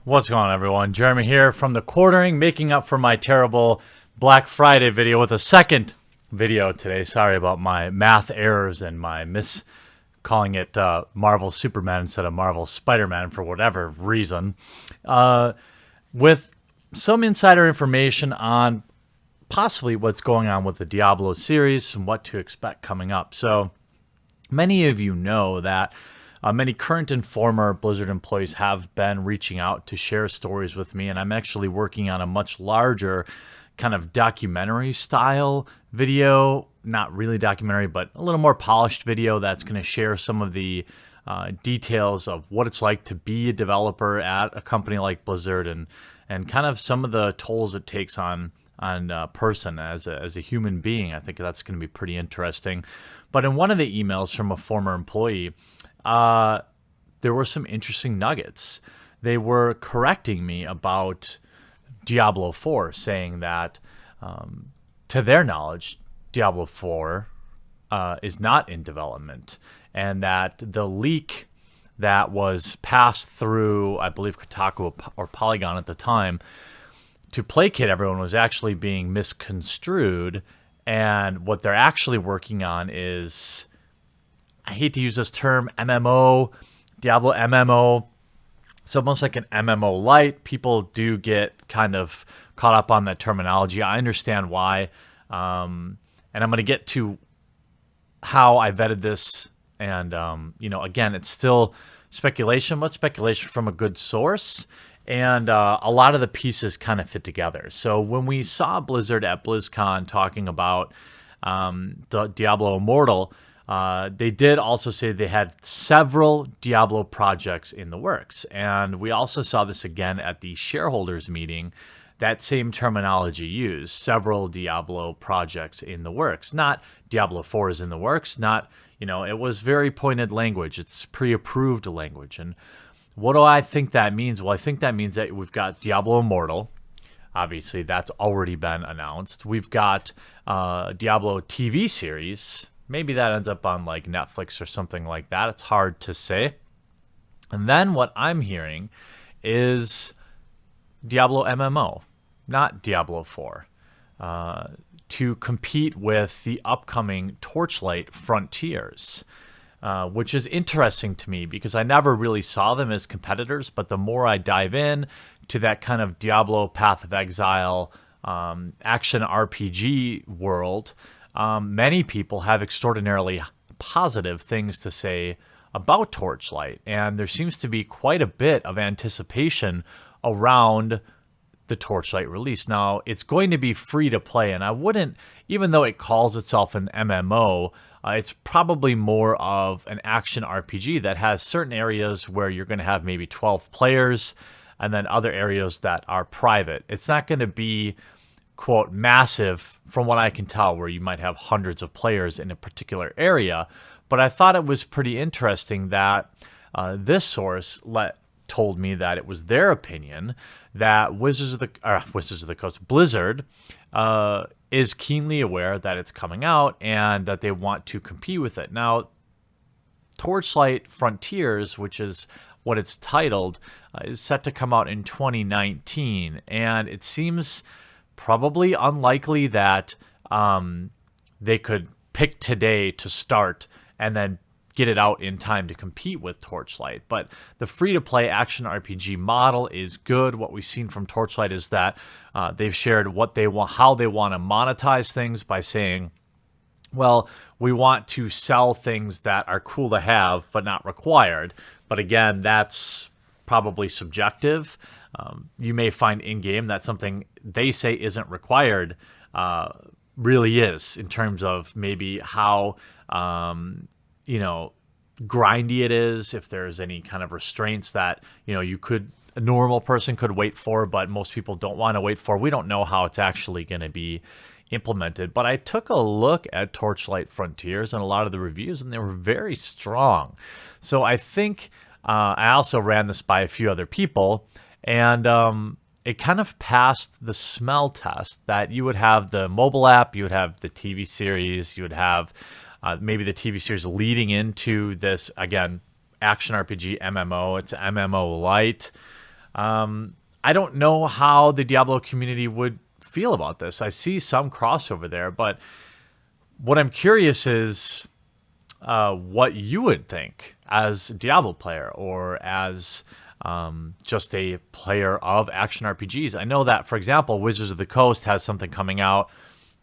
What's going on, everyone? Jeremy here from the quartering, making up for my terrible Black Friday video with a second video today. Sorry about my math errors and my calling it Marvel Superman instead of Marvel Spider-Man for whatever reason. With some insider information on possibly what's going on with the Diablo series and what to expect coming up. So many of you know that many current and former Blizzard employees have been reaching out to share stories with me, and I'm actually working on a much larger kind of documentary style video, not really documentary, but a little more polished video that's going to share some of the details of what it's like to be a developer at a company like Blizzard and kind of some of the tolls it takes on a person as a human being. I think that's going to be pretty interesting. But in one of the emails from a former employee, there were some interesting nuggets. They were correcting me about Diablo 4, saying that, to their knowledge, Diablo 4 is not in development, and that the leak that was passed through, I believe, Kotaku or Polygon at the time, to placate everyone was actually being misconstrued, and what they're actually working on is, I hate to use this term, MMO, Diablo MMO. It's almost like an MMO light. People do get kind of caught up on that terminology. I understand why. And I'm going to get to how I vetted this. And, again, it's still speculation, but speculation from a good source. And a lot of the pieces kind of fit together. So when we saw Blizzard at BlizzCon talking about the Diablo Immortal, they did also say they had several Diablo projects in the works. And we also saw this again at the shareholders meeting, that same terminology used, several Diablo projects in the works. Not Diablo 4 is in the works, not, it was very pointed language. It's pre-approved language. And what do I think that means? Well, I think that means that we've got Diablo Immortal. Obviously, that's already been announced. We've got Diablo TV series. Maybe that ends up on like Netflix or something like that. It's hard to say. And then what I'm hearing is Diablo MMO, not Diablo 4, to compete with the upcoming Torchlight Frontiers, which is interesting to me because I never really saw them as competitors. But the more I dive in to that kind of Diablo Path of Exile action RPG world, many people have extraordinarily positive things to say about Torchlight, and there seems to be quite a bit of anticipation around the Torchlight release. Now, it's going to be free to play, and I wouldn't, even though it calls itself an MMO, it's probably more of an action RPG that has certain areas where you're going to have maybe 12 players, and then other areas that are private. It's not going to be, quote, massive from what I can tell, where you might have hundreds of players in a particular area. But I thought it was pretty interesting that this source told me that it was their opinion that Blizzard is keenly aware that it's coming out and that they want to compete with it. Now, Torchlight Frontiers, which is what it's titled, is set to come out in 2019, and it seems probably unlikely that they could pick today to start and then get it out in time to compete with Torchlight. But the free-to-play action RPG model is good. What we've seen from Torchlight is that they've shared what they want, how they want to monetize things by saying, well, we want to sell things that are cool to have but not required. But again, that's probably subjective. You may find in-game that something they say isn't required really is, in terms of maybe how grindy it is, if there's any kind of restraints that a normal person could wait for, but most people don't want to wait for. We don't know how it's actually going to be implemented. But I took a look at Torchlight Frontiers and a lot of the reviews, and they were very strong. So I think I also ran this by a few other people, and it kind of passed the smell test that you would have the mobile app, you would have the TV series, you would have maybe the TV series leading into this, again, action RPG MMO. It's MMO light. I don't know how the Diablo community would feel about this. I see some crossover there, but what I'm curious is what you would think as a Diablo player or as just a player of action RPGs. I know that, for example, Wizards of the Coast has something coming out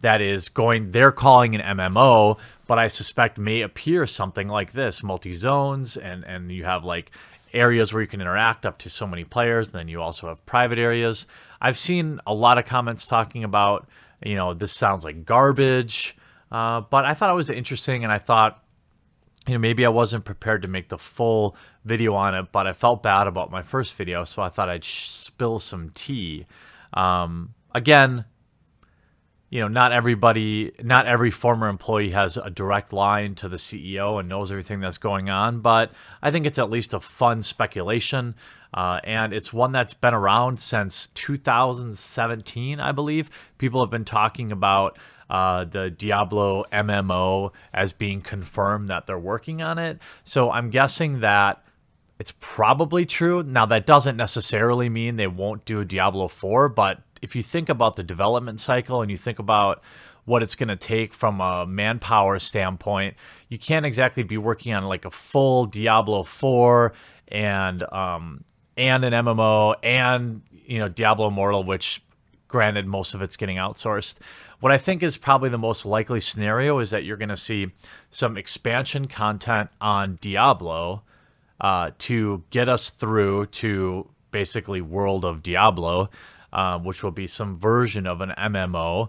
that is they're calling an MMO, but I suspect may appear something like this, multi-zones, and you have like areas where you can interact up to so many players. Then you also have private areas. I've seen a lot of comments talking about, this sounds like garbage, but I thought it was interesting, and I thought, maybe I wasn't prepared to make the full video on it, but I felt bad about my first video, so I thought I'd spill some tea. Again, not every former employee has a direct line to the CEO and knows everything that's going on, but I think it's at least a fun speculation, and it's one that's been around since 2017, I believe. People have been talking about the Diablo MMO as being confirmed that they're working on it, so I'm guessing that it's probably true. Now, that doesn't necessarily mean they won't do Diablo 4, but if you think about the development cycle and you think about what it's going to take from a manpower standpoint, you can't exactly be working on like a full Diablo 4 and an MMO and Diablo Immortal, which granted most of it's getting outsourced. What I think is probably the most likely scenario is that you're going to see some expansion content on Diablo to get us through to basically World of Diablo, which will be some version of an MMO,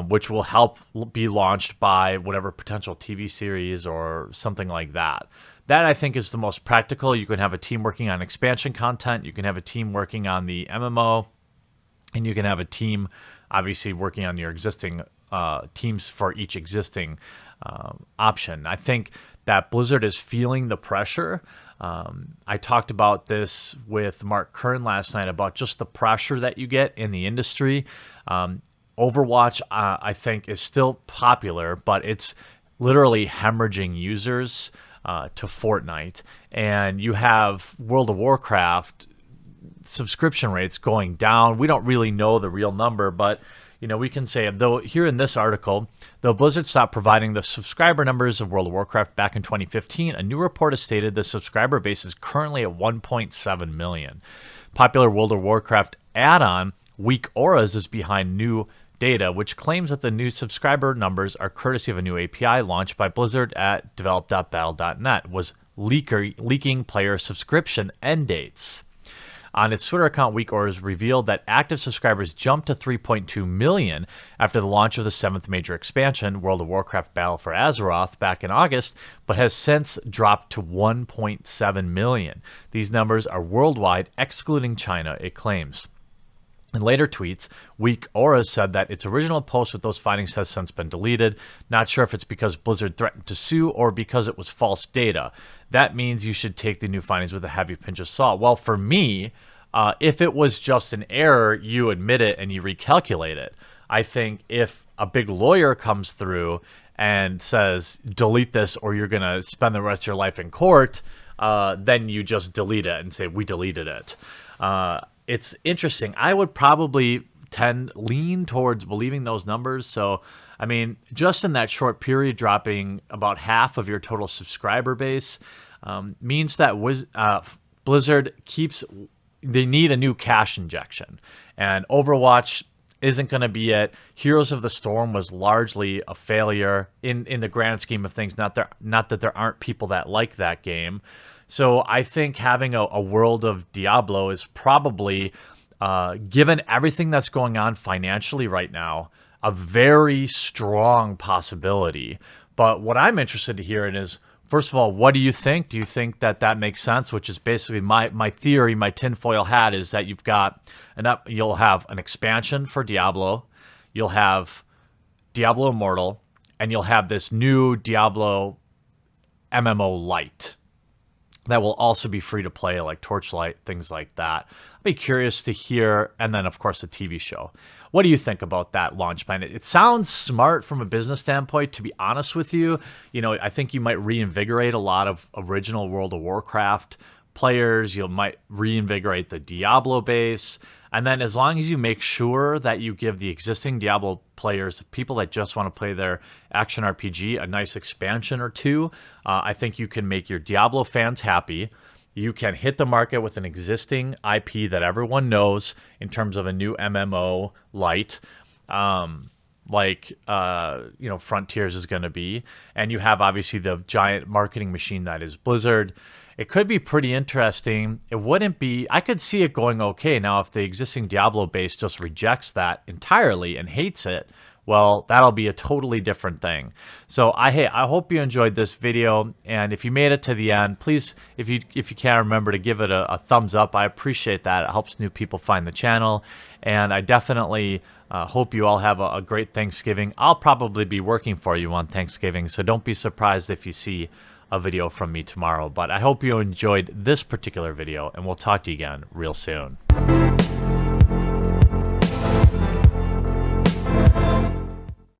which will help be launched by whatever potential TV series or something like that. That, I think, is the most practical. You can have a team working on expansion content. You can have a team working on the MMO. And you can have a team, obviously, working on your existing teams for each existing option. I think that Blizzard is feeling the pressure. I talked about this with Mark Kern last night about just the pressure that you get in the industry. Overwatch, I think, is still popular, but it's literally hemorrhaging users to Fortnite. And you have World of Warcraft subscription rates going down. We don't really know the real number, but we can say, though, here in this article, though Blizzard stopped providing the subscriber numbers of World of Warcraft back in 2015, a new report has stated the subscriber base is currently at 1.7 million. Popular World of Warcraft add-on Weak Auras is behind new data, which claims that the new subscriber numbers are courtesy of a new API launched by Blizzard at develop.battle.net, was leaking player subscription end dates. On its Twitter account, Weak Auras revealed that active subscribers jumped to 3.2 million after the launch of the 7th major expansion, World of Warcraft Battle for Azeroth, back in August, but has since dropped to 1.7 million. These numbers are worldwide, excluding China, it claims. In later tweets, Weak Auras said that its original post with those findings has since been deleted. Not sure if it's because Blizzard threatened to sue or because it was false data. That means you should take the new findings with a heavy pinch of salt. Well, for me, if it was just an error, you admit it and you recalculate it. I think if a big lawyer comes through and says, delete this or you're going to spend the rest of your life in court, then you just delete it and say, we deleted it. It's interesting. I would probably lean towards believing those numbers. So, I mean, just in that short period, dropping about half of your total subscriber base means that Blizzard they need a new cash injection. And Overwatch isn't going to be it. Heroes of the Storm was largely a failure in the grand scheme of things. Not that there aren't people that like that game. So I think having a World of Diablo is probably, given everything that's going on financially right now, a very strong possibility. But what I'm interested to hear is, first of all, what do you think? Do you think that makes sense? Which is basically my theory, my tinfoil hat is that you'll have an expansion for Diablo, you'll have Diablo Immortal, and you'll have this new Diablo MMO Lite that will also be free to play, like Torchlight, things like that. I'd be curious to hear, and then, of course, the TV show. What do you think about that launch plan? It sounds smart from a business standpoint, to be honest with you. I think you might reinvigorate a lot of original World of Warcraft players. You might reinvigorate the Diablo base. And then as long as you make sure that you give the existing Diablo players, people that just want to play their action RPG, a nice expansion or two, I think you can make your Diablo fans happy. You can hit the market with an existing IP that everyone knows in terms of a new MMO light, Frontiers is going to be. And you have obviously the giant marketing machine that is Blizzard. It could be pretty interesting. It wouldn't be, I could see it going okay. Now, if the existing Diablo base just rejects that entirely and hates it, well, that'll be a totally different thing. So I hope you enjoyed this video, and if you made it to the end, please, if you can, remember to give it a thumbs up. I appreciate that. It helps new people find the channel, and I definitely hope you all have a great Thanksgiving. I'll probably be working for you on Thanksgiving, so don't be surprised if you see a video from me tomorrow. But I hope you enjoyed this particular video, and we'll talk to you again real soon.